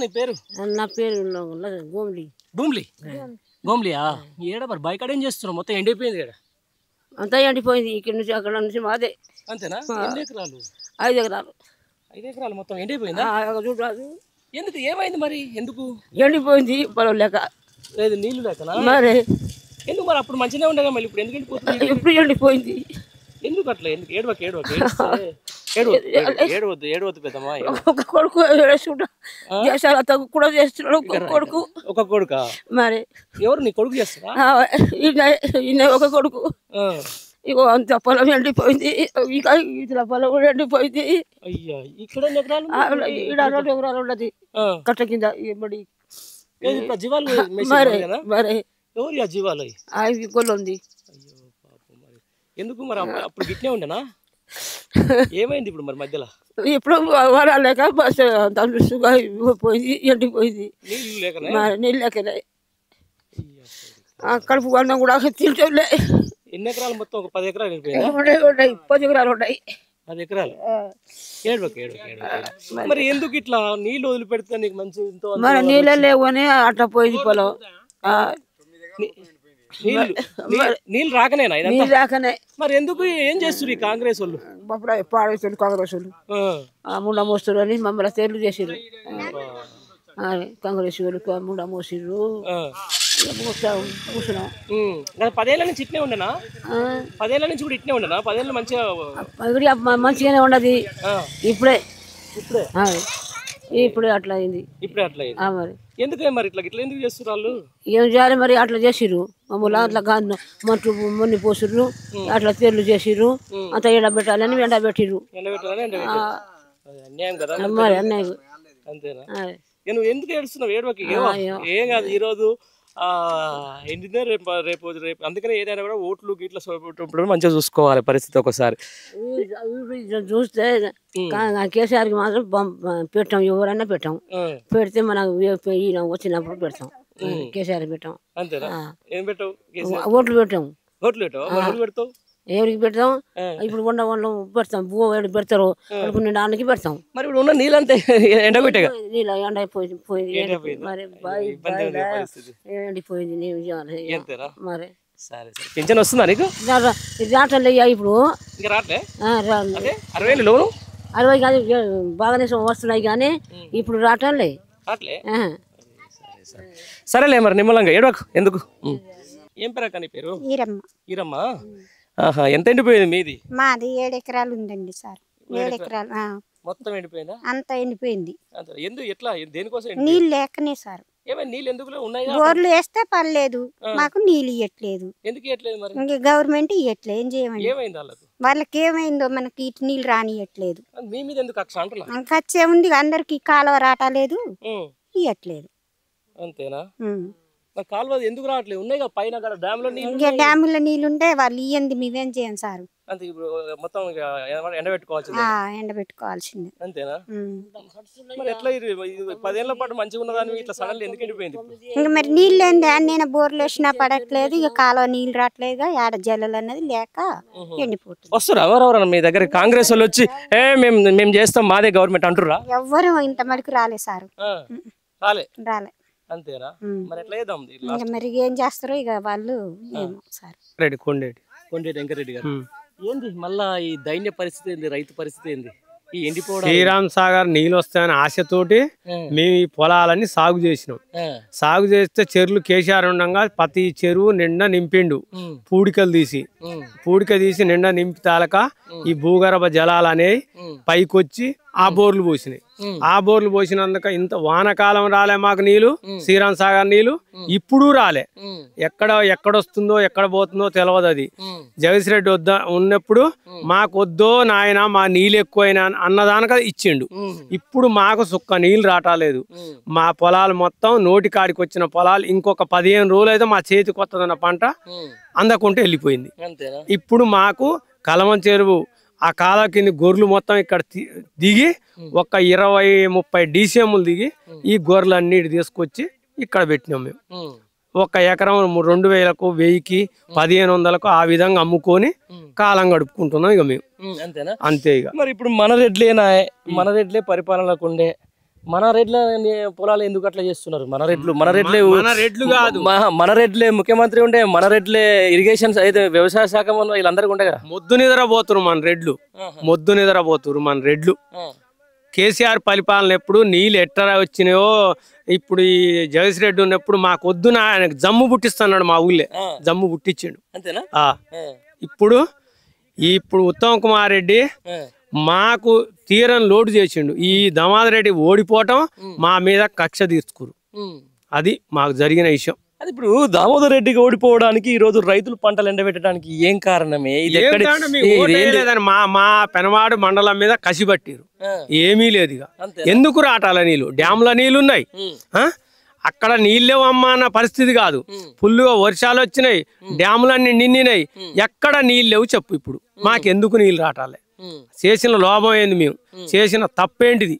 నీ పేరు? నా పేరు గోమ్లీ. భూమ్లీ. గోమ్లియా? ఏడ మరి బైకాడ ఏం చేస్తున్నావు? మొత్తం ఎండిపోయింది కదా. అంతా ఎండిపోయింది. ఇక్కడ నుంచి అక్కడ నుంచి మాదే. అంతేనా? ఎన్ని ఎకరాలు? 5 ఎకరాలు. 5 ఎకరాలు మొత్తం ఎండిపోయిందా? చూడరాదు. ఎందుకు? ఏమైంది మరి? ఎందుకు ఎండిపోయింది? పొలం లేక. లేదు, నీళ్లు లేకనా? మరి ఎందుకు మరి? అప్పుడు మంచిగా ఉండగా మళ్ళీ ఇప్పుడు ఎందుకు ఎండిపోతుంది? ఇప్పుడు ఎండిపోయింది. ఎందుకు అట్లా? ఎందుకు? ఏడవద్దు పెద్దమ్మా. ఒక కొడుకు దేశాల కూడా చేస్తున్నాడు. కొడుకు. ఒక కొడుక? మరి ఎవరు నీ కొడుకు చేస్తారా? ఈయన ఒక కొడుకు. ఇగో అంత పొలం ఎండిపోయింది. ఇక ఇట్లా పొలం కూడా ఎండిపోయింది. అయ్యా, ఇక్కడ 2 ఎకరాలు? 2 ఎకరాలు ఉన్నది కట్ట కింద. మరి మరి ఎవరు జీవాలు? గొల్లు ఉంది. అయ్యో పాపం. మరి ఎందుకు మరి? అప్పుడు గిట్నే ఉండేనా? ఏమైంది ఇప్పుడు మరి మధ్యలో? ఇప్పుడు వరాలేక పోయింది, ఎండిపోయింది. నీళ్ళు లేకనే కడుపు అన్నం కూడా తింటే. ఎన్ని ఎకరాలు మొత్తం? ఒక 10 ఎకరాలు ఎండిపోయింది. 10 ఎకరాలు ఉన్నాయి. 10 ఎకరాలు? మరి ఎందుకు ఇట్లా నీళ్ళు వదిలిపెడితే నీకు మంచి? మరి నీళ్ళే లేవు అని అట్లా పోయింది పొలం. నీళ్ళు రాకనేనా? నీళ్ళు రాకనే. మరి ఎందుకు? ఏం చేస్తారు ఈ కాంగ్రెస్ వాళ్ళు? పాడేస్తారు కాంగ్రెస్ వాళ్ళు. ముండ మోస్తారు అని మమ్మల్ని తేర్లు చేసారు. కాంగ్రెస్ వాళ్ళు ముండ మోసిర్రు. కూర్చున్నాం. 10 ఏళ్ళ నుంచి ఇట్నే ఉండనా? 10 ఏళ్ళ నుంచి కూడా ఇట్నే ఉండనా? 10 ఏళ్ళు మంచిగా మంచిగానే ఉండదు. ఇప్పుడే అట్లా అయింది. ఇప్పుడే అట్లా అయింది. మరి ఎందుకు మరి ఇట్లా ఎందుకు చేస్తున్నారు వాళ్ళు? ఏం చేయాలి మరి? అట్లా చేసిర్రు మమ్మల్ని. అట్లా మంటు మొన్ని పోసిర్రు. అట్లా తేర్లు చేసిర్రు. అంత ఎండబెట్టాలని ఎండబెట్టిర్రు. అన్యాయం కదా మరి. అన్నయ్య అంతేనా? నువ్వు ఎందుకు ఏడుస్తున్నావు? ఏడవకి ఏం కాదు. ఈ రోజు ఎండితే రేపు అందుకనే ఏదైనా కూడా ఓట్లు గిట్ల మంచిగా చూసుకోవాలి పరిస్థితి. ఒకసారి చూస్తే కేసీఆర్కి మాత్రం పెట్టాం. ఎవరైనా పెట్టాం. పెడితే మనకు వచ్చినప్పుడు పెడతాం. కేసీఆర్ పెట్టాం. అంతేనా? ఏం పెట్టావు? ఓట్లు పెట్టాం. ఓట్లు పెడతావు? ఎవరికి పెడతాం? ఇప్పుడు వండలు పెడతాం. బువ్వ పెడతారు. నిండానికి పెడతాం. మరి ఇప్పుడు ఉన్న నీళ్ళంతా ఎండబెట్టే నీళ్ళు ఎండిపోయింది. మరి పింఛన్ వస్తుందా నీకు? రావట్లే ఇప్పుడు. ఇంకా రావట్లే? 60,000 లోను? 60 కాదు, బాగానే వస్తున్నాయి కానీ ఇప్పుడు రావట్లే. సరేలే మరి నిమ్మలంగా ఏడవకు. ఎందుకు? ఏం పేరు అక్క నీ పేరు? ఈరమ్మ. ఎంత ఎండిపోయింది మీది? మాది 7 ఎకరాలు ఉందండి సార్. 7 ఎకరాలు మొత్తం ఎండిపోయిందా? అంతా ఎండిపోయింది. ఎందుకు? ఎట్లా? దేనికోసం? నీళ్ళు లేకనే సార్. ఏమైనా నీళ్ళు ఎందుకు ఉన్నాయి? బోర్లు వేస్తే పర్లేదు, మాకు నీళ్ళు ఇవ్వట్లేదు. ఎందుకు ఇవ్వట్లేదు మరి? ఇంకా గవర్నమెంట్ ఇవ్వట్లేదు. ఏం చేయమండి? ఏమైంది వాళ్ళకు? వాళ్ళకి ఏమైందో మనకి ఇటు నీళ్ళు రానియట్లేదు. మీ మీద ఎందుకు కక్ష అంటున్నా? ఖర్చే ఉంది. అందరికి కాలువ రావట్లేదు, ఇవ్వట్లేదు. అంతేనా? కాలువ ఎందుకు రావట్లేదు? ఉన్నాయి పైన డ్యామ్ లో నీళ్ళు. ఇంకా డ్యాముల నీళ్ళు ఉంటే వాళ్ళు ఇవ్వండి, మేమేం చేయం సార్. అంతే. ఇప్పుడు మొత్తం ఎండబెట్టుకోవాల్సిందే. అంతేనా? మరి ఎట్లా? 10 ఏళ్ల పాటు మంచిగా ఉన్నదాన్ని ఇట్లా సడన్లీ ఎందుకు ఎండిపోయింది? ఇంకా మరి నీళ్ళు ఏంది? నేను బోర్లు వేసినా పడట్లేదు. ఇక కాలువ నీళ్ళు రావట్లేదు. ఆడ జల్లలు అన్నది లేక ఎండిపోతుంది. వస్తురా ఎవరెవరన్నా మీ దగ్గర? కాంగ్రెస్ వాళ్ళు వచ్చి మేము చేస్తాం, మాదే గవర్నమెంట్ అంటుర్రా? ఎవ్వరు ఇంత మటుకు రాలే సార్. రాలే. అంతేనా? మరి ఎట్లా చేద్దాం? మరి ఏం చేస్తారో ఇక వాళ్ళు. సార్ కొండేటి వెంకరెడ్డి గారు, ఏంది మళ్ళా ఈ దైన్య పరిస్థితి ఏంది? రైతు పరిస్థితి ఏంది? ఈ ఎండిపోవడం. శ్రీరామ్ సాగర్ నీళ్ళు వస్తాయని ఆశతోటి మేము ఈ పొలాలన్నీ సాగు చేసినాం. సాగు చేస్తే చెరువులు కేసీఆర్ ఉండగా ప్రతి చెరువు నిండా నింపిండు. పూడికలు తీసి నిండా నింపి తాలక ఈ భూగర్భ జలాలు అనేవి పైకొచ్చి ఆ బోర్లు పోసినాయి. ఆ బోర్లు పోసినందుక ఇంత వానకాలం రాలే మాకు నీళ్లు, శ్రీరామ్ సాగర్ నీళ్లు ఇప్పుడు రాలే. ఎక్కడొస్తుందో ఎక్కడ పోతుందో తెలియదు. అది జగదీష్ రెడ్డి ఉన్నప్పుడు మాకు వద్దో నాయన మా నీళ్ళు ఎక్కువైనా అన్నదానక ఇచ్చిండు. ఇప్పుడు మాకు సుక్క నీళ్ళు రావట్లేదు. మా పొలాలు మొత్తం నోటి కాడికి వచ్చిన పొలాలు ఇంకొక 15 రోజులు అయితే మా చేతికి వస్తుందన్న పంట అందకుంటే వెళ్ళిపోయింది. ఇప్పుడు మాకు కలమం చెరువు ఆ కాలువ కింద గొర్రెలు మొత్తం ఇక్కడ దిగి ఒక 20-30 DCMలు దిగి ఈ గొర్రెలు అన్నిటి తీసుకొచ్చి ఇక్కడ పెట్టినాం. మేము ఒక ఎకరం 2,000కు 1,000కి 1,500కు ఆ విధంగా అమ్ముకొని కాలం గడుపుకుంటున్నాం ఇక మేము. అంతేనా? అంతే. ఇక మరి ఇప్పుడు మన రెడ్లే పరిపాలనకు ఉండే మన రెడ్ల పొలాలు ఎందుకు అట్లా చేస్తున్నారు? మన రెడ్లు కాదు, మన రెడ్లే ముఖ్యమంత్రి ఉండే, మన రెడ్లే ఇరిగేషన్ అయితే వ్యవసాయ శాఖ వీళ్ళందరూ ఉండే కదా. మొద్దు నిద్రపోతున్నారు మన రెడ్లు. కేసీఆర్ పరిపాలన ఎప్పుడు నీళ్ళు ఎట్లా వచ్చినాయో, ఇప్పుడు ఈ జగదీష్ రెడ్డి ఉన్నప్పుడు మాకు వద్దున ఆయనకు జమ్ము పుట్టిస్తున్నాడు, మా ఊళ్ళే జమ్ము పుట్టించాడు. అంతేనా? ఇప్పుడు ఉత్తమ్ కుమార్ రెడ్డి మాకు తీరని లోటు చేసిండు. ఈ దామోదర్ రెడ్డి ఓడిపోవటం మా మీద కక్ష తీర్చుకురు. అది మాకు జరిగిన విషయం. అది ఇప్పుడు దామోదర్ రెడ్డికి ఓడిపోవడానికి ఈ రోజు రైతులు పంటలు ఎండబెట్టడానికి ఏం కారణమే? మా పెనవాడు మండలం మీద కసి పట్టిరు. ఏమీ లేదు. ఇక ఎందుకు రాటాల నీళ్లు? డ్యాంల నీళ్లున్నాయి, అక్కడ నీళ్ళేవు అమ్మా అన్న పరిస్థితి కాదు. ఫుల్లుగా వర్షాలు వచ్చినాయి, డ్యాములన్నీ నిండినాయి, ఎక్కడ నీళ్ళు లేవు చెప్పు. ఇప్పుడు మాకెందుకు నీళ్ళు రాటాలే? చేసిన లోభం ఏంది? మేము చేసిన తప్పేంటిది?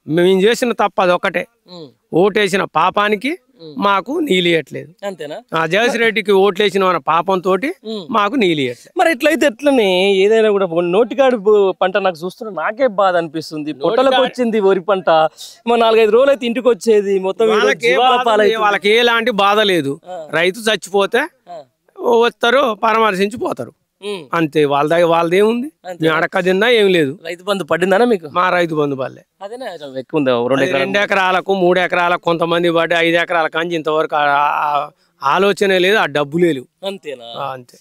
మేము చేసిన తప్పు అది ఒకటే, ఓటేసిన పాపానికి మాకు నీళ్ళు ఇవ్వట్లేదు. అంతేనా? జగదీష్ రెడ్డికి ఓట్లేసిన పాపంతో మాకు నీళ్ళు ఇవ్వట్లేదు. మరి ఎట్లయితే ఎట్లనే ఏదైనా కూడా నోటికాడు పంట నాకు చూస్తున్నా నాకే బాధ అనిపిస్తుంది. పొట్టలకు వచ్చింది వరి పంట, 4-5 రోజులు అయితే ఇంటికి వచ్చేది మొత్తం. వాళ్ళకి ఎలాంటి బాధ లేదు. రైతు చచ్చిపోతే వస్తారు, పరామర్శించిపోతారు, అంతే. వాళ్ళదేముంది? మేము అడక్క తిన్నా ఏం లేదు. రైతు బంధు పడిందా మీకు? మా రైతు బంధు పడలే. ఎక్కువ 2 ఎకరాలకు 3 ఎకరాలకు కొంతమంది పడ్డ 5 ఎకరాల కానీ ఇంతవరకు ఆలోచన లేదు, ఆ డబ్బులే లేవు. అంతేనా? అంతే.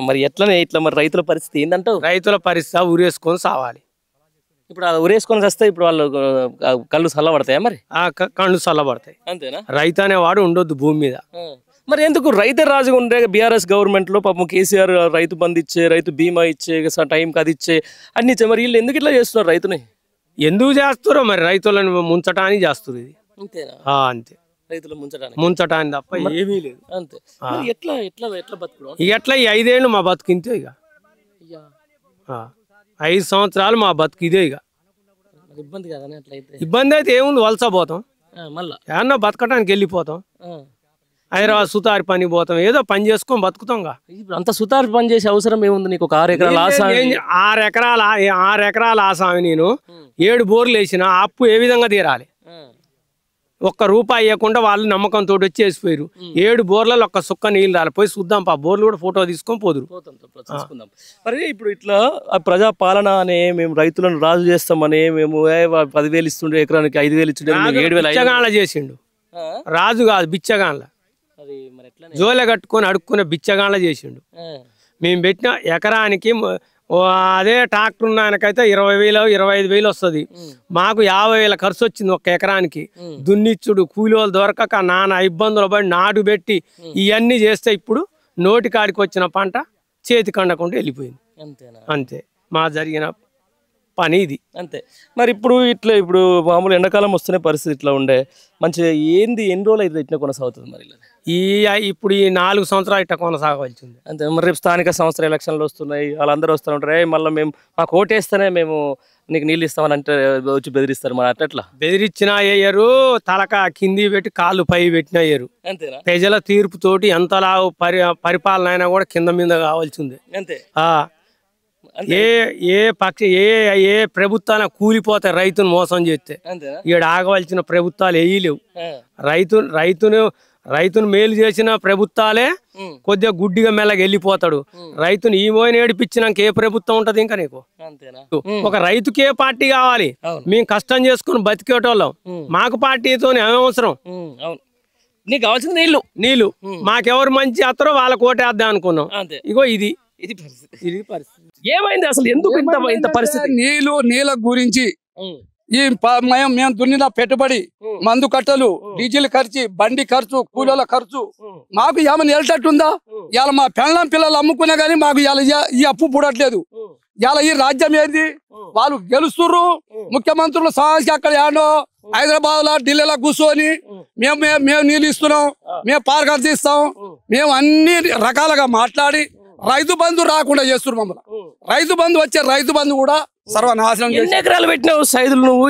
మరి ఎట్లనే ఇట్లా మరి రైతుల పరిస్థితి ఏంటంటావు? రైతుల పరిస్థితి ఊరేసుకొని సావాలి. ఇప్పుడు ఊరేసుకొని వస్తే ఇప్పుడు వాళ్ళు కళ్ళు చల్లబడతాయా? మరి కళ్ళు చల్లబడతాయి. అంతేనా? రైతు అనేవాడు ఉండొద్దు భూమి మీద. మరి ఎందుకు రైతే రాజుగా ఉండే బీఆర్ఎస్ గవర్నమెంట్ లో పాపం కేసీఆర్ రైతు బంధు ఇచ్చే, రైతు బీమా ఇచ్చే, టైంకి అది ఇచ్చే, అన్ని ఇచ్చే, మరి వీళ్ళు ఎందుకు ఇట్లా చేస్తున్నారు రైతుని? ఎందుకు చేస్తారో మరి, రైతులను ముంచటానికి చేస్తారు ఇది. అంతేనా? అంతే, రైతులు ముంచటానికి తప్ప ఏమీ లేదు. అంతే. ఎట్లా ఎట్లా ఎట్లా బతుకుడు? ఎట్లా ఈ 5 ఏళ్ళు మా బతుకు ఇంతే. ఇక 5 సంవత్సరాలు మా బతుకు ఇదే. ఇక ఇబ్బంది కదా? అట్లయితే ఇబ్బంది అయితే ఏముంది, వలసపోతాం, మళ్ళా ఏమన్నా బతకటానికి వెళ్ళిపోతాం, హైదరాబాద్ సుతారి పని పోతాం, ఏదో పని చేసుకొని బతుకుతాంగా. అంత సుతారి పని చేసే అవసరం ఏముంది నీకు? ఒక 6 ఎకరాల 6 ఎకరాల ఆసామి నేను 7 బోర్లు వేసిన, అప్పు ఏ విధంగా తీరాలి? ₹1 ఇవ్వకుండా వాళ్ళు నమ్మకంతో వచ్చి వేసిపోయారు. 7 బోర్లలో ఒక్క సుక్క నీళ్ళు రాలి. పోయి చూద్దాం, బోర్లు కూడా ఫోటో తీసుకొని పోదురు. మరి ఇప్పుడు ఇట్లా ప్రజా పాలన అనే, మేము రైతులను రాజు చేస్తామని, మేము 10,000 ఇస్తుండే, ఎకరానికి 5,000 ఇస్తుండే, 7,000 చేసిండు. రాజు కాదు, బిచ్చగాన్ల జోలె కట్టుకొని అడుక్కునే బిచ్చగాన్ల చేసిండు. మేము పెట్టిన ఎకరానికి అదే ట్రాక్టర్ ఉన్నాయనకైతే 20,000 25,000 వస్తుంది. మాకు 50,000 ఖర్చు వచ్చింది ఒక్క ఎకరానికి. దున్నిచ్చుడు, కూలీలు దొరకక నానా ఇబ్బందులు పడి నాటు పెట్టి ఇవన్నీ చేస్తే ఇప్పుడు నోటి కాడికి వచ్చిన పంట చేతికి అందకుండా వెళ్ళిపోయింది. అంతే మా జరిగిన పని ఇది. అంతే. మరి ఇప్పుడు మామూలు ఎండాకాలం వస్తున్న పరిస్థితి ఇట్లా ఉండే మంచిగా ఏంది? ఎన్ని రోజులు అయితే ఇట్లా కొనసాగుతుంది? మరి ఇప్పుడు ఈ 4 సంవత్సరాలు ఇట్లా కొనసాగవలసింది. అంతే. మరి రేపు స్థానిక సంస్థల ఎలక్షన్లు వస్తున్నాయి, వాళ్ళందరూ వస్తూ ఉంటారు, మళ్ళీ మాకు ఓటేస్తేనే మేము నీకు నీళ్ళు ఇస్తామని అంటే వచ్చి బెదిరిస్తారు. మరి అట్లా బెదిరించినా అయ్యారు, తలక కింది పెట్టి కాళ్ళు పై పెట్టినా అయ్యారు. అంతేనా? ప్రజల తీర్పుతోటి ఎంతలా పరిపాలన అయినా కూడా కింద మీద కావాల్సిందే. అంతే. ఏ ప్రభుత్వాన కూలిపోతే రైతును మోసం చేస్తే ఈడ ఆగవలసిన ప్రభుత్వాలు వేయలేవు. రైతును మేలు చేసిన ప్రభుత్వాలే కొద్దిగా గుడ్డిగా మెల్లగా వెళ్ళిపోతాడు. రైతును ఈ మోయిన ఏడిపించినాక ఏ ప్రభుత్వం ఉంటది ఇంకా నీకు? ఒక రైతుకి ఏ పార్టీ కావాలి? మేము కష్టం చేసుకుని బతికేటోళ్ళం, మాకు పార్టీతో అవసరం. నీకు కావాల్సింది నీళ్లు మాకెవరు మంచి చేస్తారో వాళ్ళకి ఓటేద్దాం అనుకున్నాం. ఇగో ఇది పరిస్థితి. ఏమైంది అసలు? ఎందుకు ఇంత పరిస్థితి? నీళ్ళ గురించి మేము దున్నిన పెట్టుబడి, మందు కట్టలు, డీజిల్ ఖర్చు, బండి ఖర్చు, కూలీల ఖర్చు మాకు ఏమైనా వెళ్ళేటట్టుందా? ఇవాళ మా పెళ్ళం పిల్లలు అమ్ముకున్నా గానీ మాకు ఈ అప్పు పుడట్లేదు. ఇవాళ ఈ రాజ్యం ఏంది? వాళ్ళు గెలుస్తుర్రు, ముఖ్యమంత్రులు సాహసి అక్కడ ఏడో హైదరాబాద్ లో ఢిల్లీలో కూర్చొని మేము నీళ్ళు ఇస్తున్నాం, మేము పార్క్ ఇస్తాం, మేము అన్ని రకాలుగా మాట్లాడి రైతు బంధు రాకుండా చేస్తున్నారు మమ్మల్ని. రైతు బంధు వచ్చే రైతు బంధు కూడా సర్వనాశనం. ఎన్ని ఎకరాలు పెట్టినావు సైదులు నువ్వు?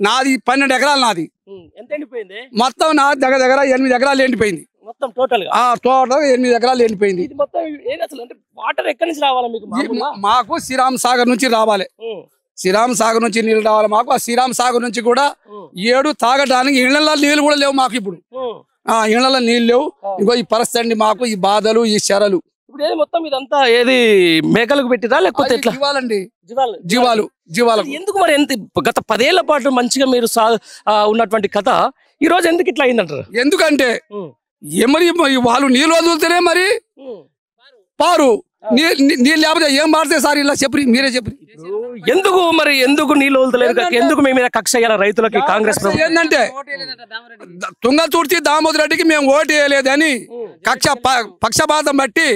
నాది 12 ఎకరాలు. నాది ఎంత ఎండిపోయింది? మొత్తం నా దగ్గర 8 ఎకరాలు ఎండిపోయింది. మొత్తం టోటల్ 8 ఎకరాలు ఎండిపోయింది. వాటర్ ఎక్కడి నుంచి రావాలి మీకు? మాకు శ్రీరామ్ సాగర్ నుంచి రావాలి. శ్రీరామ్ సాగర్ నుంచి నీళ్లు రావాలి మాకు. ఆ శ్రీరామ్ సాగర్ నుంచి కూడా 7 తాగడానికి ఇళ్లలో నీళ్లు కూడా లేవు మాకు. ఇప్పుడు ఇళ్లలో నీళ్ళు లేవు. ఇంకో ఈ పరిస్థితి అండి మాకు, ఈ బాధలు, ఈ చెరలు. ఇప్పుడు ఏది మొత్తం ఇదంతా ఏది మేకలకు పెట్టిరా లేకపోతే ఎట్లా? జీవాలండి, జీవాలు. ఎందుకు మరి ఎంత గత 10 ఏళ్ల పాటు మంచిగా మీరు ఉన్నటువంటి కథ ఈ రోజు ఎందుకు ఇట్లా అయిందంటారు? ఎందుకంటే మరి వాళ్ళు నీళ్ళు వదులుతేనే మరి పారు నీళ్ళు లేకపోతే ఏం పాడితే సార్ ఇలా చెప్పి మీరే చెప్పి ఎందుకు నీళ్ళు వదులుతలేరు? ఎందుకు మీ మీద కక్ష రైతులకి కాంగ్రెస్ ఏంటంటే తుంగతుర్తి దామోదర్ రెడ్డికి మేము ఓటు వేయలేదని పక్షపాతం బట్టి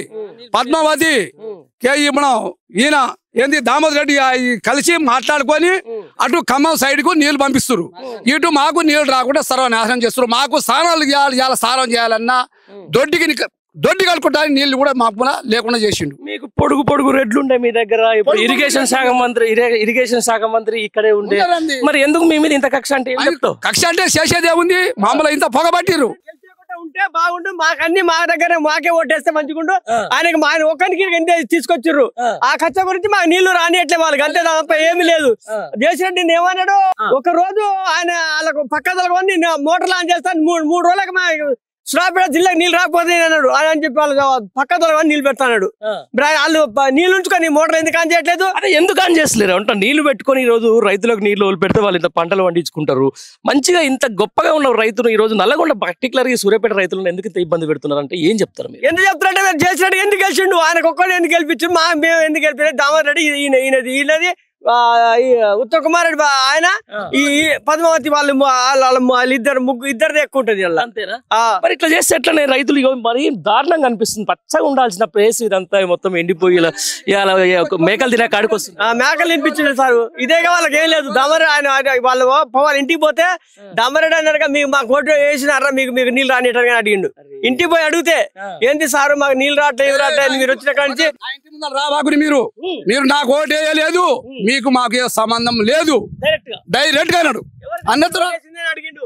పద్మావతి మనం ఈయన ఏంది దామోదర్ రెడ్డి కలిసి మాట్లాడుకొని అటు ఖమ్మం సైడ్ కు నీళ్లు పంపిస్తారు. ఇటు మాకు నీళ్లు రాకుండా సర్వనాశనం చేస్తారు. మాకు స్నానాలు చేయాలి, స్నానం చేయాలన్నా దొడ్డి కలుపుకోవడానికి నీళ్లు కూడా మాకు లేకుండా చేసిండు. మీకు పొడుగు రెడ్లు ఉండే మీ దగ్గర. ఇప్పుడు ఇరిగేషన్ శాఖ మంత్రి ఇక్కడే ఉండే. మరి ఎందుకు మీ మీద ఇంత కక్ష అంటే? కక్ష అంటే చేసేదే ఉంది. మామూలు ఇంత పొగబట్టిరు ఉంటే బాగుండు. మాకన్నీ మా దగ్గర మాకే ఓటేస్తే మంచిగుండు. ఆయనకి మా ఒక్కరికి ఎంత తీసుకొచ్చిర్రు. ఆ ఖర్చు గురించి మాకు నీళ్లు రానియట్లే వాళ్ళకి, అంతే తప్ప ఏమి లేదు. దేశరెడ్డి ఏమన్నాడు, ఒక రోజు ఆయన వాళ్ళకు పక్కదలకొని మోటార్ ఆన్ చేస్తాను 3 రోజులకు మా సూర్యాపేట జిల్లాకి నీళ్ళు రాకపోతే అన్నాడు. అని చెప్పి వాళ్ళు పక్క దొరకని నీళ్ళు పెడతాడు. వాళ్ళు నీళ్ళు ఉంచుకొని మోటార్ ఎందుకు ఆన్ చేయట్లేదు? అదే ఎందుకు ఆన్ చేస్తలేరు అంటే నీళ్లు పెట్టుకొని ఈ రోజు రైతులకు నీళ్లు పెడితే వాళ్ళు ఇంత పంటలు పండించుకుంటారు. మంచిగా ఇంత గొప్పగా ఉన్న రైతులు ఈ రోజు నల్లగొండ పర్టికులర్ గా సూర్యాపేట రైతులను ఎందుకు ఇంత ఇబ్బంది పెడుతున్నారు అంటే ఏం చెప్తారు మీరు? ఎందుకు చెప్తారంటే మీరు చేసినట్టు ఎందుకు గెలిచిండు, ఆయనకు ఒక్కడు ఎందుకు గెలిపించు, మేము ఎందుకు గెలిపి దామోదర్ రెడ్డి ఈయనది ఉత్తమ్ కుమార్ రెడ్డి ఆయన ఈ పద్మావతి వాళ్ళు ఇద్దరిది ఎక్కువ ఉంటది. మరి ఇట్లా చేస్తే ఎట్లా రైతులు మరి దారుణంగా అనిపిస్తుంది. పచ్చగా ఉండాల్సిన ప్లేస్ ఇదంతా మొత్తం ఎండిపోయి మేకలు తినే కాడికి వస్తుంది. మేకలు తినిపించింది సార్. ఇదేగా వాళ్ళకి ఏం లేదు. దామోదర్ ఆయన వాళ్ళు పోవాలి ఇంటికి పోతే దామోదర్ రెడ్డి అన్నారుగా మీకు మాకు ఓటు వేసినారా మీకు నీళ్ళు రానియటారు అడిగిండు. ఇంటికి పోయి అడిగితే ఏంటి సార్ మాకు నీళ్ళు రావట్లేదు మీరు వచ్చిన కాడి నుంచి రాబాకుని మీరు నాకు ఓటు వేయలేదు, మీకు మాకు ఏ సంబంధం లేదు డైరెక్ట్ గా అన్నాడు. అడిగిండు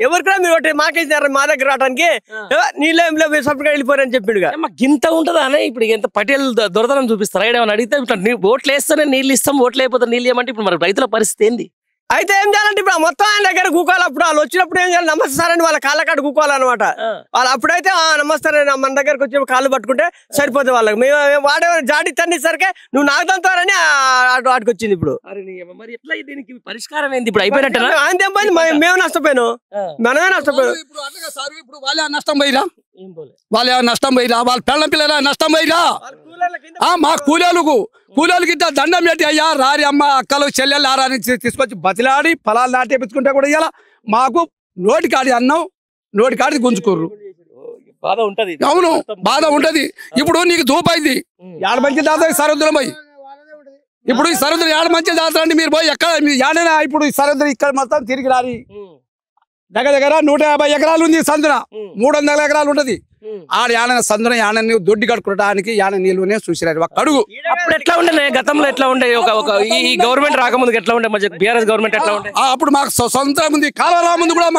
ఎవరికి మీరు ఒకటి మాకేసినారా మా దగ్గర రావడానికి నీళ్ళేంలో సపరేట్గా వెళ్ళిపోరని చెప్పిండుగా. ఇంత ఉంటదా అనే ఇప్పుడు ఎంత పటేల్ దొరదనం చూపిస్తారా? ఏమని అడిగితే ఓట్లు వేస్తేనే నీళ్ళు ఇస్తాం, ఓట్లు అయిపోతే నీళ్ళు ఏమంటే ఇప్పుడు మరి రైతుల పరిస్థితి ఏంది? అయితే ఏం చేయాలంటే ఇప్పుడు మొత్తం ఆయన దగ్గర కూకోవాలి. అప్పుడు వాళ్ళు వచ్చినప్పుడు ఏం చేయాలి, నమస్తే సార్ అని వాళ్ళ కాళ్ళ కాడ కూకోవాలన్నమాట. వాళ్ళు అప్పుడైతే నమస్తే మన దగ్గరకు వచ్చి కాళ్ళు పట్టుకుంటే సరిపోతే వాళ్ళకి. మేము వాడే జాడి తన్నిసరికి నువ్వు నాకు తంతారని వాటికి వచ్చింది. ఇప్పుడు మరి ఎట్లా దీనికి పరిష్కారం ఏంది? ఇప్పుడు అయిపోయినట్టు ఆయన ఏం పోయింది, మేము నష్టపోయాను, మనమే నష్టపోయాను. ఇప్పుడు వాళ్ళే నష్టం పోయిరా, వాళ్ళే నష్టం పోయిరా, వాళ్ళ పిల్లల పిల్లల నష్టం పోయిరా. మా కూలీలకు ఇంత దండం పెట్టి అయ్యా రారి అమ్మ అక్కలు చెల్లెలు ఆరాని తీసుకొచ్చి బతిలాడి పొలాలు నాటేపించుకుంటే కూడా ఇలా మాకు నోటికాడి అన్నం నోటికాడి గుంజుకోర్రు. బాధ ఉంటది. అవును బాధ ఉంటది. ఇప్పుడు నీకు దూపైంది 7 మంచి దాతా సరద్దులం పోయి, ఇప్పుడు ఈ సరద్దులు 7 మంచి దాతా అండి మీరు పోయి ఎక్కడ యాడైనా ఇప్పుడు ఈ సరద్దులు ఇక్కడ మొత్తం తిరిగి రారి. దగ్గర 150 ఎకరాలు ఉంది సందున, 300 ఎకరాలు ఉంటది. ఆడ యాన సందున యానని దొడ్డి కట్టుకోవడానికి యాన నీళ్ళునే చూసిరారు ఒక అడుగు. అప్పుడు ఎట్లా ఉండే, గతంలో ఎట్లా ఉండే, ఈ గవర్నమెంట్ రాకముందు ఎట్లా ఉండే, మధ్య బీఆర్ఎస్ గవర్నమెంట్ ఎట్లా ఉండే? అప్పుడు మాకు సొంత ఉంది, కాలువ ముందు కూడా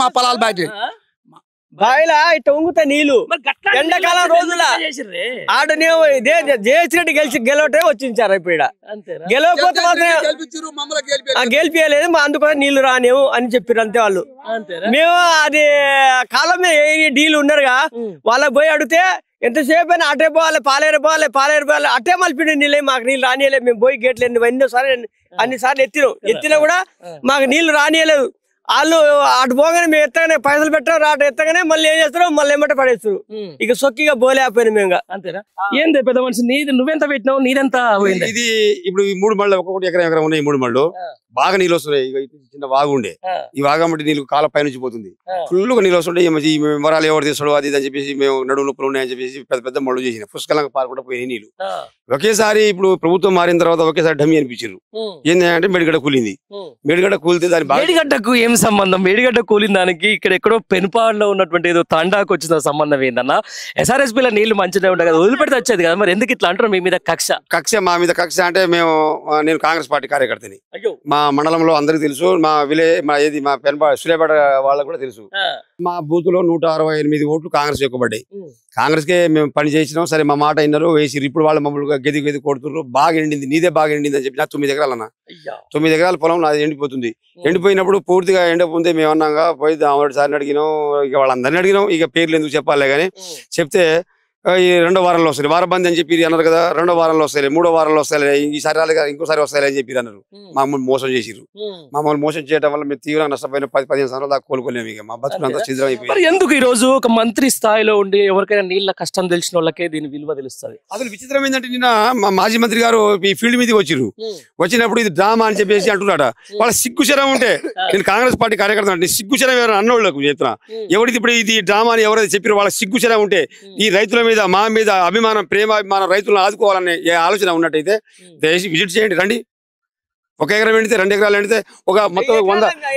మా పొలాలు బయట బాయిలా ఇట్లా ఉంగుతా నీళ్లు. ఎండాకాలం రోజుల ఆడ జయశ్రెడ్డి గెలవటే వచ్చించారు. ఇప్పుడు గెలవకపోతే మాత్రం గెలిపియలేదు, అందుకోసం నీళ్లు రానేవు అని చెప్పారు అంతే వాళ్ళు. మేము అది కాలం డీలు ఉన్నారుగా వాళ్ళకి పోయి అడిగితే ఎంతసేపు అయినా అటే పోవాలి, పాలేరు అటే మలిపి నీళ్ళే మాకు నీళ్ళు రానియలేదు. మేము పోయి గేట్లు అన్నిసార్లు ఎత్తినా కూడా మాకు నీళ్లు రానియలేదు. వాళ్ళు అటు పోగానే మేము ఎత్తగానే పైసలు పెట్టారు, అటు ఎత్తగానే మళ్ళీ ఏం చేస్తారు, మళ్ళీ ఏమంటే పడేస్తారు. ఇక సొక్కిగా బోలేకపోయినా మేము. అంతేనా? ఏంది పెద్ద మనిషి నువ్వెంత పెట్టినావు, నీదెంత పోయింది? ఇది ఇప్పుడు ఈ 3 మళ్ళీ ఒక్కొక్కటి ఎకరం ఉన్నాయి. 3 మళ్ళు బాగా నీళ్ళు వస్తున్నాయి. చిన్న వాగు ఉండే, ఈ వాగమ్మటి నీళ్ళు కాల పై నుంచి పోతుంది, ఫుల్ గా నీళ్ళు వస్తుంటాయి. వరాలు ఎవరు తీస్తాడు అది అని చెప్పేసి మేము నడువు నొప్పులు ఉన్నాయని చెప్పేసి పెద్ద మళ్ళు చేసిన పుష్కలంగా పారకుండా పోయినాయి నీళ్ళు. ఒకేసారి ఇప్పుడు ప్రభుత్వం మారిన తర్వాత ఒకేసారి డమ్మి అనిపించారు. ఏంటంటే మేడిగడ్డ కూలింది. మేడిగడ్డ కూలితే దాని మేడిగడ్డకు ఏం సంబంధం? మేడిగడ్డ కూలిన దానికి ఇక్కడ ఎక్కడో పెనుపాడులో ఉన్నటువంటి ఏదో తండాకు వచ్చిన సంబంధం ఏందన్నా? SRSPలో నీళ్లు మంచిగా ఉంటాయి కదా, వదిలిపెడితే వచ్చేది కదా, మరి ఎందుకు ఇట్లా అంటారు? మీ మీద కక్ష మా మీద కక్ష అంటే నేను కాంగ్రెస్ పార్టీ కార్యకర్తని. మా మండలంలో అందరికి తెలుసు, మా సూర్యాపేట వాళ్ళకు కూడా తెలుసు. మా బూత్ లో 168 ఓట్లు కాంగ్రెస్ ఎక్కుబడ్డాయి. కాంగ్రెస్ కే మేము పని చేసినాం. సరే మా మాట అయినారు, వేసిరు. ఇప్పుడు వాళ్ళు మమ్మల్ని గది కొడుతున్నారు. బాగా ఎండింది, నీదే బాగా ఎండింది అని చెప్పి. నా 9 ఎకరాలు అన్న, 9 ఎకరాల పొలం నాది ఎండిపోతుంది. ఎండిపోయినప్పుడు పూర్తిగా ఎండపోతే మేము అన్నాగా పోయి దామోడి సార్ని అడిగినాం, ఇక వాళ్ళందరినీ అడిగినాం. ఇక పేర్లు ఎందుకు చెప్పాలి కానీ చెప్తే ఈ 2వ వారంలో వస్తాయి, వారబంది అని చెప్పి అన్నారు కదా. 2వ వారంలో వస్తాయి, 3వ వారంలో వస్తాయి, ఈసారి రాలేదు కదా, ఇంకోసారి వస్తాయి అని చెప్పి అన్నారు. మమ్మల్ని మోసం చేసిరు. మమ్మల్ని మోసం చేయడం వల్ల మేము తీవ్రంగా నష్టపోయిన 10-15 సంవత్సరాల దాకా కోలుకోలేము. ఇక మా బతుకులంతా ఛిద్రం అయిపోయింది. ఎందుకు ఈ రోజు ఒక మంత్రి స్థాయిలో ఉండి ఎవరికైనా నీళ్ళ కష్టం తెలిసిన వాళ్ళకే దీని విలువ తెలుస్తుంది. అసలు విచిత్రం ఏంటంటే నిన్న మా మాజీ మంత్రి గారు ఈ ఫీల్డ్ మీదకి వచ్చిరు. వచ్చినప్పుడు ఇది డ్రామా అని చెప్పేసి అంటున్నాడు. వాళ్ళ సిగ్గుచరం ఉంటే, నేను కాంగ్రెస్ పార్టీ కార్యకర్త అంటే సిగ్గుచరం ఎవరైనా అన్నోళ్ళకు చెప్తున్నా. ఎవరికి ఇప్పుడు ఇది డ్రామా అని ఎవరైతే చెప్పారో వాళ్ళ సిగ్గుచరం ఉంటే, ఈ రైతుల మీద మా మీద అభిమానం, ప్రేమ అభిమానం, రైతులను ఆదుకోవాలనే ఆలోచన ఉన్నట్టయితే దయచేసి విజిట్ చేయండి, రండి. 1 ఎకరం ఎండితే 2 ఎకరాలు ఎండితే ఒక మొత్తం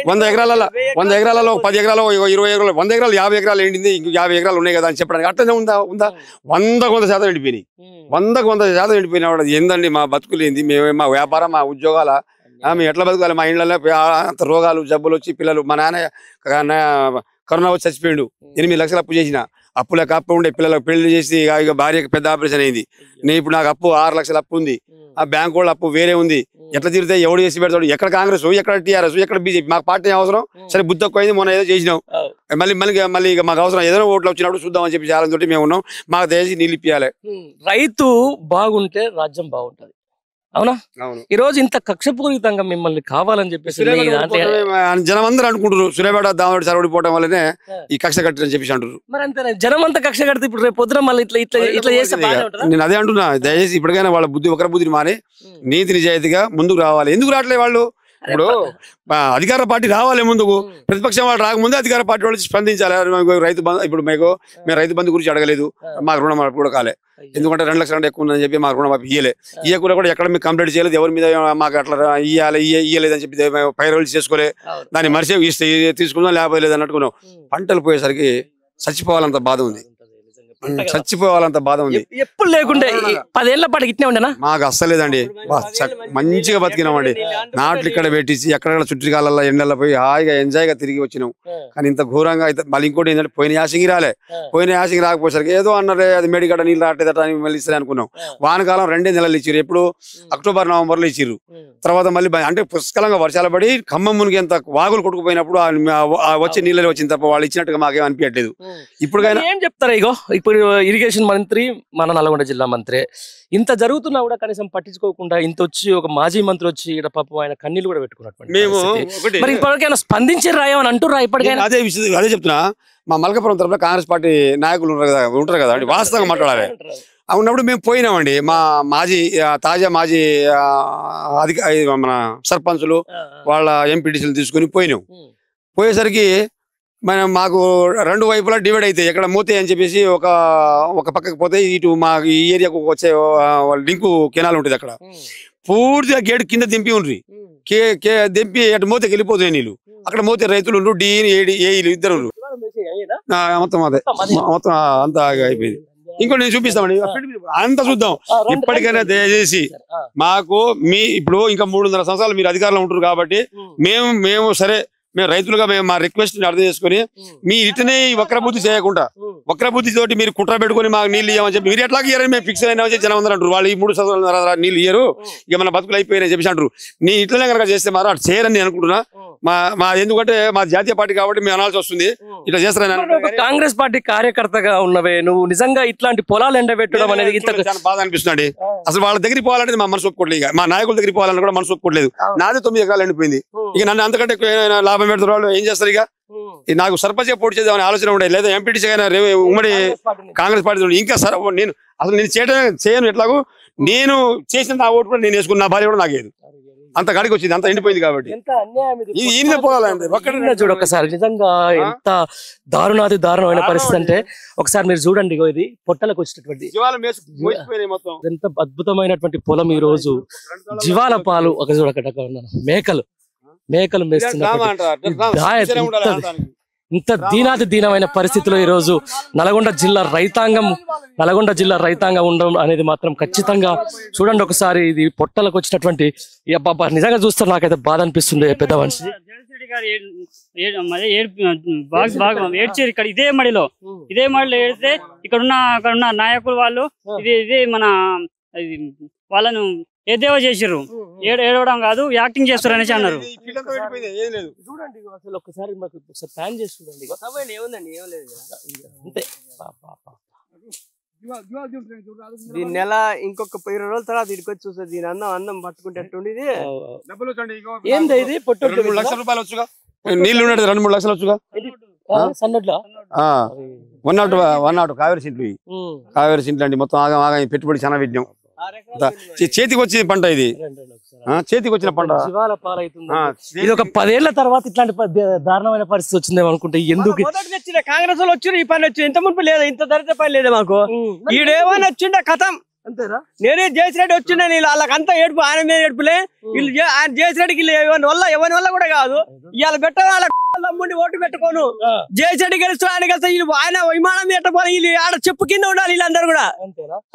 100 ఎకరాలలో 10 ఎకరాలు 20 ఎకరాలు 100 ఎకరాలు 50 ఎకరాలు ఎండింది, ఇంక 50 ఎకరాలు ఉన్నాయి కదా అని చెప్పడానికి అట్లనే ఉందా? 100% ఎండిపోయినాయి. 100% ఎండిపోయినా కూడా ఏందండి మా బతుకులు ఏంది? మేము మా వ్యాపారం, మా ఉద్యోగాల, మేము ఎట్లా బతకాలి? మా ఇళ్ళలో అంత రోగాలు జబ్బులు వచ్చి పిల్లలు, మా నాన్న కరోనా వచ్చి చచ్చిపోయాడు. 8 లక్షలు అప్పు చేసిన, అప్పులకు అప్పు ఉండే పిల్లలకు పెళ్లి చేసి ఇక భార్యకి పెద్ద ఆపరేషన్ అయింది. నేను ఇప్పుడు నాకు అప్పు 6 లక్షల అప్పు ఉంది. ఆ బ్యాంక్ వాళ్ళ అప్పు వేరే ఉంది. ఎట్లా తీరితే ఎవడు చేసి పెడతాడు? ఎక్కడ కాంగ్రెస్, ఎక్కడ టీఆర్ఎస్, ఎక్కడ బీజేపీ? మాకు పార్టీ అవసరం. సరే బుద్ధి తక్కువ అయింది, మొన్న ఏదో చేసినాం. మళ్ళీ ఇక మాకు అవసరం ఏదైనా ఓట్లు వచ్చినప్పుడు చూద్దామని చెప్పి చాలా తోటి మేము ఉన్నాం. మాకు దయచేసి నీళ్ళు ఇప్పియాలి. రైతు బాగుంటే రాజ్యం బాగుంటది. అవునా? ఈ రోజు ఇంత కక్షపూరితంగా మిమ్మల్ని కావాలని చెప్పేసి జనం అందరూ అనుకుంటారు. సూర్యాపేట దామోడి సార్ ఓడిపోవడం వల్లనే ఈ కక్ష కట్టని చెప్పేసి అంటారు. మరి అంతే, జనం అంతా కక్ష కడితే ఇప్పుడు రేపు పొద్దున మళ్ళీ ఇట్లా చేస్తే నేను అదే అంటున్నా. దయచేసి ఇప్పటికైనా వాళ్ళ బుద్ధి, ఒకరి బుద్ధిని మారి నీతి నిజాయితీగా ముందుకు రావాలి. ఎందుకు రావట్లేదు వాళ్ళు? ఇప్పుడు అధికార పార్టీ రావాలి ముందుకు, ప్రతిపక్షం వాళ్ళు రాకముందే అధికార పార్టీ వాళ్ళు స్పందించాలి. రైతు బంధు, ఇప్పుడు మేము రైతు బంధు గురించి అడగలేదు, మాకు రుణమాఫీ కూడా కాలే. ఎందుకంటే 2 లక్షల కంటే ఎక్కువ ఉందని చెప్పి మాకు రుణమాఫీ ఇయ్యకూడదు కూడా ఎక్కడ మీకు కంప్లీట్ చేయలేదు. ఎవరి మీద మాకు అట్లా ఇయ్యలేదని చెప్పి పైరవీలు చేసుకోలే, దాన్ని మరిసే తీసుకుందాం లేకపోతే లేదు అన్నట్టుకున్నాం. పంటలు పోయేసరికి చచ్చిపోవాలంత బాధ ఉంది. ఎప్పుడు లేకుంటే 10 ఏళ్ల పాటు ఇట్నే ఉండేనా? మాకు అస్సలేదండి, మంచిగా బతికినామండి. నాట్లు ఇక్కడ పెట్టించి ఎక్కడెక్కడ చుట్టుకాలలో ఎండల్లో పోయి హాయిగా ఎంజాయ్గా తిరిగి వచ్చినాం. కానీ ఇంత ఘోరంగా అయితే మళ్ళీ ఇంకోటి ఏంటంటే పోయిన యాసింగి రాకపోయేసరికి ఏదో అన్నారే అది మేడిగడ్డ నీళ్ళు రావట్లేదట అని మళ్ళీ ఇస్తారు అనుకున్నాం. వానకాలం 2 నెలలు ఇచ్చారు. ఎప్పుడు అక్టోబర్ నవంబర్లో ఇచ్చిర్రు. తర్వాత మళ్ళీ అంటే పుష్కలంగా వర్షాలు పడి ఖమ్మం మునిగి ఎంత వాగులు కొట్టుకుపోయినప్పుడు వచ్చే నీళ్ళలో వచ్చింది తప్ప వాళ్ళు ఇచ్చినట్టుగా మాకేం అనిపించట్లేదు. ఇప్పుడుకైనా ఏం చెప్తారా? ఇగో ఇప్పుడు ఇరిగేషన్ మంత్రి మన నల్గొండ జిల్లా మంత్రి, ఇంత జరుగుతున్నా కూడా కనీసం పట్టించుకోకుండా ఇంత వచ్చి ఒక మాజీ మంత్రి వచ్చి ఇక్కడ పాపం ఆయన కన్నీళ్ళు కూడా పెట్టుకున్నట్టు. మరి ఇప్పటికైనా స్పందించారు రాయమని అంటుర్రా? ఇప్పటికైనా అదే చెప్తున్నా. మా మల్కాపురం తరఫున కాంగ్రెస్ పార్టీ నాయకులు ఉంటారు కదా, వాస్తవంగా మాట్లాడాలి. ఉన్నప్పుడు మేము పోయినామండి. మా తాజా మాజీ మన సర్పంచులు వాళ్ళ ఎంపీటీసీలు తీసుకుని పోయినాం. పోయేసరికి మాకు 2 వైపులా డివైడ్ అయితే ఎక్కడ మూతే అని చెప్పేసి ఒక పక్కకి పోతే ఇటు మా ఈ ఏరియాకు వచ్చే లింకు కెనాల్ ఉంటుంది. అక్కడ పూర్తిగా గేటు కింద దింపి ఉండ్రి, దింపి అటు మూతకి వెళ్ళిపోతాయి నీళ్ళు. అక్కడ మూతే రైతులు ఉండ్రు, ఏఈలు ఇద్దరు మొత్తం మొత్తం అంతా అయిపోయింది. ఇంకోటి నేను చూపిస్తామండి, అంతా చూద్దాం. ఇప్పటికైనా దయచేసి మాకు ఇప్పుడు ఇంకా 300 సంవత్సరాలు మీరు అధికారంలో ఉంటారు కాబట్టి మేము సరే మేము రైతులుగా మా రిక్వెస్ట్ అర్థం చేసుకుని మీ ఇటనే వక్రబుద్ధి చేయకుండా, వక్రబుద్ధి తోటి మీరు కుట్ర పెట్టుకుని మాకు నీళ్ళు ఇవ్వమని చెప్పి మీరు ఎట్లా ఇయ్యారని మేము ఫిక్స్ అయినా జనం అందరూ అంటారు. వాళ్ళు ఈ 3 సంవత్సరాల నీళ్ళు ఇయ్యరు, ఇక మన బతుకులు అయిపోయినాయి చెప్పేసి అంటారు. నీ ఇట్లనే కనుక చేస్తే మాత్రం అటు చేయరని నేను అనుకుంటున్నా. ఎందుకంటే మా జాతీయ పార్టీ కాబట్టి మేము అనాల్సి వస్తుంది. ఇట్లా చేస్తారని కాంగ్రెస్ పార్టీ కార్యకర్తగా ఉన్నవే నువ్వు నిజంగా ఇట్లాంటి పొలాలు ఎండబెట్టడం అనేది చాలా బాధ అనిపిస్తుంది. అసలు వాళ్ళ దగ్గరికి పోవాలంటే మా మనసు ఒప్పుకోవట్లేదు. ఇక మా నాయకుల దగ్గరికి పోవాలని కూడా మనసు ఒప్పుకోవట్లేదు. నాది 9 ఎకరాలు ఎండిపోయింది. ఇక నన్ను అంతకంటే లాభం పెడతారు వాళ్ళు, ఏం చేస్తారు? ఇక నాకు సర్పంచ్ పోటీ చేద్దామని ఆలోచన ఉండేది, లేదా ఎంపీటీసీ అయినా ఉమ్మడి కాంగ్రెస్ పార్టీ. ఇంకా నేను చేయను ఎట్లాగో నేను చేసిన నా ఓటు కూడా నేను వేసుకుని నా భార్య కూడా నాకేది అంత కాడికి వచ్చింది, అంత ఎండిపోయింది కాబట్టి చూడు ఒకసారి. నిజంగా ఎంత దారుణమైన పరిస్థితి అంటే ఒకసారి మీరు చూడండి. ఇది పొట్టలకు వచ్చినటువంటి ఎంత అద్భుతమైనటువంటి పొలం. ఈ రోజు జీవాల పాలు ఒక చూడకట మేకలు మేస్తున్నారు. ఇంత దీనమైన పరిస్థితిలో ఈ రోజు నల్గొండ జిల్లా రైతాంగం ఉండడం అనేది మాత్రం ఖచ్చితంగా చూడండి ఒకసారి. ఇది పొట్టలకు వచ్చినటువంటి నిజంగా చూస్తే నాకైతే బాధ అనిపిస్తుంది. పెద్ద మనిషి ఏడ్చారు ఇక్కడ ఇదే మడిలో ఏడితే ఇక్కడున్న నాయకులు వాళ్ళు ఇదే మన వాళ్ళను ఏదేవో చేసిర్రు. ఏడవడం కాదు యాక్టింగ్ చేస్తారు అనేసి అన్నారు. చూడండి అసలు ఒకసారి ప్లాన్ చేసి చూడండి. దీని నెల ఇంకొక 20 రోజుల తర్వాత ఇక్కడికి వచ్చి చూస్తే దీని అందం పట్టుకుంటే ఎట్టుండేది. ఏంది ఇది పొట్టు 2-3 లక్షల రూపాయలు వచ్చుగా, నీళ్లు 2-3 లక్షలు వచ్చుగా. సన్నడ్లా 1 కావేరి సింట్లు అండి. మొత్తం ఆగా పెట్టుబడి చాలా పెట్టినాం. చేతికి వచ్చిన పంట ఇది, చేతికి వచ్చిన పంట శివాల పాలైతుంది. ఇది ఒక 10 ఏళ్ల తర్వాత ఇట్లాంటి దారుణమైన పరిస్థితి వచ్చిందేమో అనుకుంటే. ఎందుకు కాంగ్రెస్ వాళ్ళు వచ్చి ఈ పని వచ్చి ఇంత మునుపు లేదా, ఇంత దరిద్ర పని లేదా మాకు. ఈడేమని వచ్చిండే కథం. అంతేనా? నేనే జయశ్రెడ్డి వచ్చిండే వాళ్ళకంతా ఏడుపు, ఆయన మీద ఏడుపులే. వీళ్ళు ఆయన జయశ్రెడ్డికి ఎవరి వల్ల కూడా కాదు. ఇవాళ పెట్ట వాళ్ళ అమ్ముండి ఓటు పెట్టుకోను. జయశ్రెడ్డి గెలుస్తూ ఆయన గెలుస్తా, ఆయన విమానం పెట్టపోయి వీళ్ళు ఆడ చెప్పు కింద ఉండాలి. వీళ్ళందరూ కూడా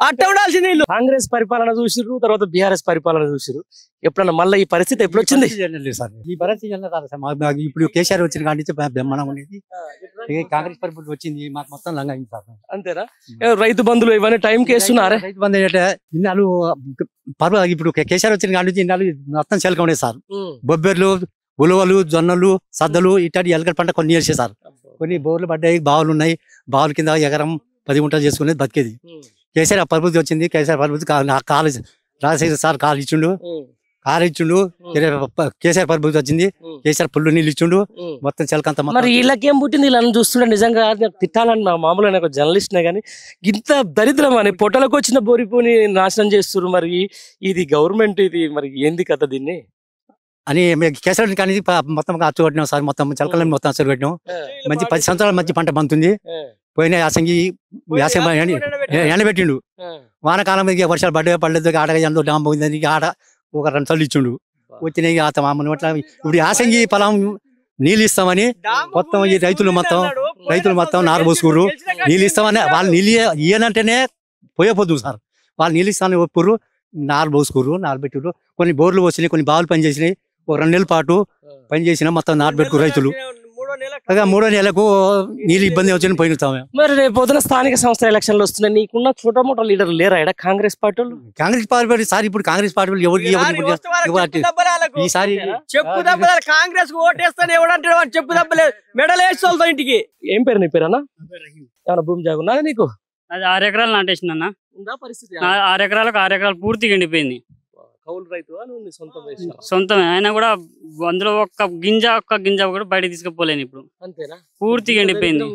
అట్ట ఉండాల్సింది. వీళ్ళు కాంగ్రెస్ పరిపాలన చూసిర్రు, తర్వాత బీఆర్ఎస్ పరిపాలన చూసిర్రు. ఎప్పుడన్నా మళ్ళీ ఈ పరిస్థితి ఎప్పుడు వచ్చింది? ఈ పరిస్థితి ఇప్పుడు కేసీఆర్ వచ్చిన కాడి నుంచి బ్రహ్మాండం అనేది. కాంగ్రెస్ పరిపాలన వచ్చింది మాకు మొత్తం లంగా అయింది సార్. అంతేనా? రైతు బంధువులు ఇవన్నీ టైం కేస్తున్నారా? రైతు బంధు అంటే ఇన్నాళ్ళు ఇప్పుడు కేసీఆర్ వచ్చిన కాడి నుంచి ఇన్నాళ్ళు మొత్తం చెలక ఉండేది సార్. బొబ్బెర్లు, ఉలవలు, జొన్నలు, సద్దలు ఇట్లాంటి ఎలకల పంట కొన్ని వేసే సార్. కొన్ని బోర్లు పడ్డాయి, బావులు ఉన్నాయి. బావుల కింద ఎకరం 10 గుంటలు చేసుకునేది బతికేది. కేసీఆర్ పరిస్థితి వచ్చింది. కేసీఆర్ పరిస్థితి కాలు రాజశేఖర్ సార్ కారు ఇచ్చిండు. కేసీఆర్ పరిస్థితి వచ్చింది. కేసీఆర్ పుల్లు నీళ్ళు ఇచ్చిండు. మొత్తం చెలకంత. మరి వీళ్ళకేం పుట్టింది? వీళ్ళని చూస్తుండే నిజంగా తిట్టాలని మామూలుగా ఒక జర్నలిస్ట్నే కానీ ఇంత దరిద్రం అని పొట్టలకు వచ్చిన బోరిపోని నాశనం చేస్తున్నారు. మరి ఇది గవర్నమెంట్ ఇది మరి ఏంది కథ దీన్ని అని కేసీఆర్ కానీ మొత్తం అచ్చు కొట్టినాం సార్. మొత్తం చెలకలని మొత్తం అచ్చు పెట్టినాం. మంచి 10 సంవత్సరాలు మంచి పంట పండుతుంది. పోయిన యాసంగి ఎండబెట్టిండు. వానకాలం వర్షాలు పడలేదు. ఆడ ఎంతో డామ్ పోయిందని ఆడ ఒక 2 సార్లు ఇచ్చిండు. వచ్చినాయి ఇప్పుడు యాసంగి పొలం నీళ్ళు ఇస్తామని మొత్తం ఈ రైతులు మొత్తం నారు పోసుకుర్రు. నీళ్ళు ఇస్తామని వాళ్ళు నీళ్ళు ఇయ్యనంటేనే పోయపోదు సార్. వాళ్ళు నీళ్ళు ఇస్తామని ఒప్పుకుర్రు. నారు పోసుకుర్రు, నారు పెట్టిర్రు. కొన్ని బోర్లు పోసినాయి, కొన్ని బావులు పనిచేసినాయి. ఒక 2 నెలల పాటు పనిచేసిన మొత్తం నారు పెట్టుకురు రైతులు. 3వ నెలకు నీళ్ళు ఇబ్బంది వచ్చి పోయిస్తామే. మరి రేపు పొద్దున స్థానిక సంస్థల ఎలక్షన్లు వస్తున్నాయి. నీకున్న చోట మోటా లీడర్లు లేరా ఇక్కడ కాంగ్రెస్ పార్టీలు? కాంగ్రెస్ పార్టీ సార్ ఇప్పుడు కాంగ్రెస్ పార్టీ ఎవరికి ఈసారి చెప్పు దెబ్బలు. కాంగ్రెస్ ఓటేస్తాను ఎవడంటే చెప్పు దెబ్బలేదు. మెడల్ వేసుకోవాలి ఇంటికి. ఏం పేరు నీ పేరు అన్న? ఏమన్నా భూమి జాగున్నా నీకు? అది 6 ఎకరాలు నాటేసిన 6 ఎకరాలకు 6 ఎకరాలు పూర్తిగా ఎండిపోయింది. సొంతమే. ఆయన కూడా అందులో ఒక్క గింజ కూడా బయట తీసుకుపోలేను ఇప్పుడు. పూర్తిగా ఎండిపోయింది.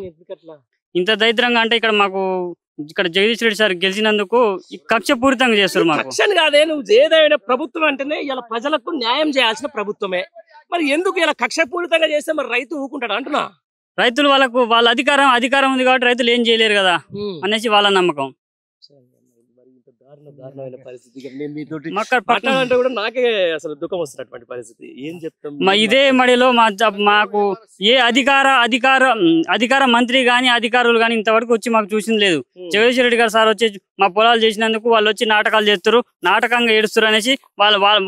ఇంత దరిద్రంగా అంటే ఇక్కడ జగదీష్ రెడ్డి సార్ గెలిచినందుకు కక్ష పూరితంగా చేస్తారు. మాకు కాదే, నువ్వు ఏదైనా ప్రభుత్వం అంటేనే ఇలా ప్రజలకు న్యాయం చేయాల్సిన ప్రభుత్వమే. మరి ఎందుకు ఇలా కక్ష పూరితంగా చేస్తే మరి రైతు ఊకుంటాడు అంటున్నా? రైతులు వాళ్ళ అధికారం ఉంది కాబట్టి రైతులు ఏం చేయలేరు కదా అనేసి వాళ్ళ నమ్మకం. నాకే అసలు దుఃఖం వస్తున్నటువంటి పరిస్థితి. ఏం చెప్తాం? ఇదే మడిలో మాకు ఏ అధికార మంత్రి గాని అధికారులు గాని ఇంతవరకు వచ్చి మాకు చూసింది లేదు. జగదీష్ రెడ్డి గారు సార్ వచ్చి మా పొలాలు చేసినందుకు వాళ్ళు వచ్చి నాటకాలు చేస్తారు, నాటకంగా ఏడుస్తారు అనేసి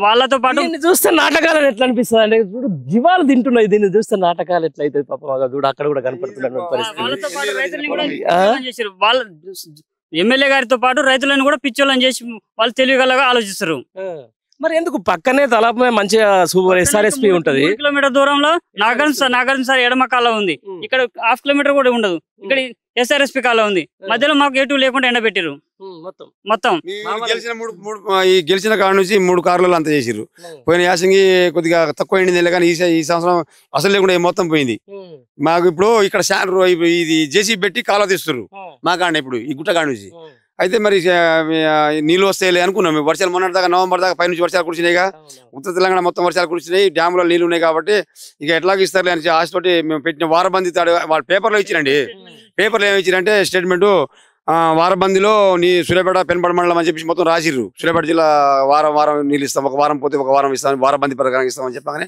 వాళ్ళతో పాటు చూస్తే నాటకాలు ఎట్లా అనిపిస్తుంది అంటే జీవాలు తింటున్నాయి. దీన్ని చూస్తే నాటకాలు ఎట్లయితే పాపం చూడు అక్కడ కూడా కనపడుతున్న పరిస్థితి. వాళ్ళ ఎమ్మెల్యే గారితో పాటు రైతులను కూడా పిచ్చోళ్ళని చేసి వాళ్ళు తెలివిగలగా ఆలోచిస్తారు. మరి ఎందుకు పక్కనే తలపై మంచిగా సూపర్ SRSP ఉంటది. 3 కిలోమీటర్ దూరంలో నాగార్జున సార్ ఎడమ కాలం ఉంది. ఇక్కడ 1/2 కిలోమీటర్ కూడా ఉండదు. ఇక్కడ SRSP కాలం ఉంది. మధ్యలో మాకు ఎటు లేకుండా ఎండబెట్టారు మొత్తం. గెలిచిన కాడ నుంచి 3 కార్లలో అంత చేసిర్రు. పోయిన యాసంగి కొద్దిగా తక్కువ ఎండింది కానీ ఈ సంవత్సరం అసలు లేకుండా మొత్తం పోయింది. మాకు ఇప్పుడు ఇక్కడ ఇది జేసీ పెట్టి కాలువ తీస్తున్నారు మా కాడ ఇప్పుడు ఈ గుట్ట కాడ నుంచి. అయితే మరి నీళ్ళు వస్తాయి అనుకున్నాం. వర్షాలు మొన్నటి దాకా నవంబర్ దాకా పైనుంచి వర్షాలు కురిసినాయిగా. ఉత్తర తెలంగాణ మొత్తం వర్షాలు కురిసినాయి. డ్యాములో నీళ్ళు ఉన్నాయి కాబట్టి ఇక ఎట్లాగ ఇస్తారు అని ఆశతోటి మేము పెట్టిన వారబంది వాళ్ళు పేపర్లో ఇచ్చిరండి. పేపర్లో ఏమి ఇచ్చిరంటే స్టేట్మెంట్ వారబందిలో సూర్యాపేట పెన్పడ మండలం అని చెప్పి మొత్తం రాసిర్రు. సూర్యాపేట జిల్లా వారం నీళ్ళు ఇస్తాం, ఒక వారం పోతే ఒక వారం ఇస్తాం, వారబంది ప్రకారం ఇస్తామని చెప్పగానే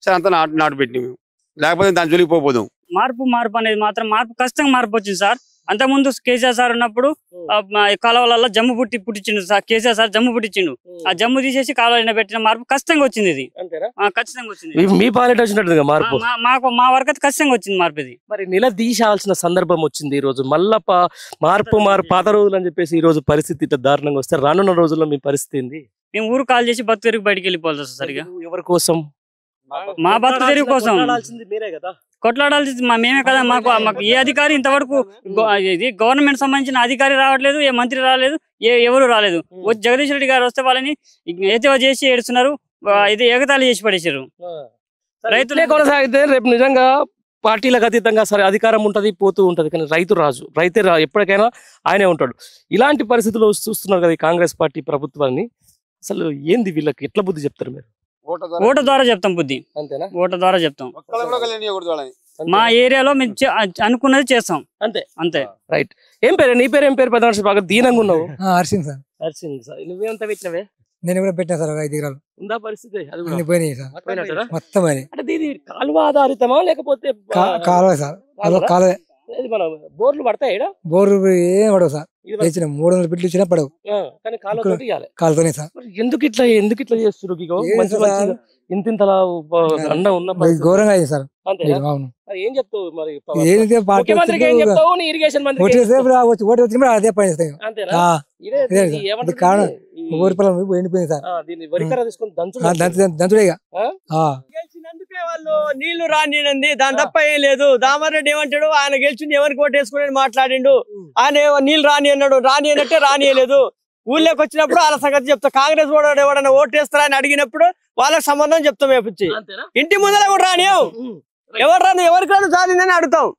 సరే అంతా నాటు పెట్టి మేము లేకపోతే దాని జోలికి పోదాం. మార్పు అనేది మాత్రం ఖచ్చితంగా మార్పు వచ్చింది సార్. అంతకుముందు కేసీఆర్ సార్ ఉన్నప్పుడు కాలువలలో జమ్ము పుట్టించిండు సార్. కేసీఆర్ సార్ జమ్ము పుట్టించిండు. ఆ జమ్ము తీసేసి కాలువలో పెట్టిన మార్పు ఖచ్చితంగా వచ్చింది. ఇది ఖచ్చితంగా వచ్చింది. మీ పాలిట వచ్చినట్టుగా మార్పు మా వరకు అయితే ఖచ్చితంగా వచ్చింది మార్పు. ఇది మరి నిలదీశాల్సిన సందర్భం వచ్చింది ఈ రోజు. మళ్ళా మార్పు పాత రోజులు అని చెప్పేసి ఈ రోజు పరిస్థితి ఇట్లా దారుణంగా వస్తే రానున్న రోజుల్లో మీ పరిస్థితి ఏంది? మేము ఊరు కాల్ చేసి బతుకు తెరిగి బయటికి వెళ్ళిపోవాలి సార్. సరిగా ఎవరి కోసం? మా బతుకు తెరిగి కోసం మీరే కదా కొట్లాడాల్సింది మేమే కదా. మాకు ఏ అధికారి ఇంతవరకు ఇది గవర్నమెంట్ సంబంధించిన అధికారి రావట్లేదు, ఏ మంత్రి రాలేదు, ఎవరు రాలేదు. జగదీష్ రెడ్డి గారు వస్తే వాళ్ళని ఎత్తివ చేసి ఏడుస్తున్నారు. ఇది ఎగతాళి చేసి పడేసారు. రైతులే కొనసాగితే రేపు నిజంగా పార్టీలకు అతీతంగా సరే అధికారం ఉంటది, పోతూ ఉంటది, కానీ రైతే ఎప్పటికైనా ఆయనే ఉంటాడు. ఇలాంటి పరిస్థితుల్లో చూస్తున్నారు కదా ఈ కాంగ్రెస్ పార్టీ ప్రభుత్వాన్ని. అసలు ఏంది వీళ్ళకి ఎట్లా బుద్ధి చెప్తారు మీరు? ఓటు ద్వారా చెప్తాం బుద్ధి. అంతేనా? ఓటు ద్వారా చెప్తాం. మా ఏరియాలో మేము అనుకున్నది చేస్తాం. అంతే. రైట్. ఏం పేరు నీ పేరు? ఏం పేరు? పెద్ద బాగా దీనంగా ఉన్నావు. హర్షింగ్ సార్. హర్షింగ్ సార్. నువ్వేంత పెట్టినవే? నేను కూడా పెట్టినా సార్. 5 ఎకరాలు ఉందా పరిస్థితి? అది పోయినాయి సార్ మొత్తం. అంటే దీని కాలువ ఆధారితమా లేకపోతే కాలువ సార్? కాలువే. మనం బోర్లు పడతాయి? బోర్లు ఏం పడవు సార్. 300 బిట్లు ఇచ్చినా పడవు. కానీ కాలుతోనే సార్. ఎందుకు ఇట్లా చేస్తున్నారు? ఇంతలా అండ ఉన్న ఘోరంగా అయింది సార్. అవును. ఏం చెప్తావు మరి? అదే పని కారణం ఊరి పొలం ఎండిపోయింది సార్. దంతుడే. వాళ్ళు నీళ్లు రానియండి, దాని తప్ప ఏం లేదు. దామరెడ్డి ఏమంటాడు, ఆయన గెలిచింది ఎవరికి ఓటేసుకుని మాట్లాడిండు. ఆయన నీళ్లు రాని అన్నాడు, రాని అన్నట్టే రానియలేదు. ఊళ్ళోకి వచ్చినప్పుడు వాళ్ళ సంగతి చెప్తా. కాంగ్రెస్ వాడు ఎవడన్నా ఓటేస్తారా అని అడిగినప్పుడు వాళ్ళకి సంబంధం చెప్తాం. ఇంటి ముందర కూడా రానియవు. ఎవరు రాను, ఎవరికి రాను రానిందని అడుగుతాం.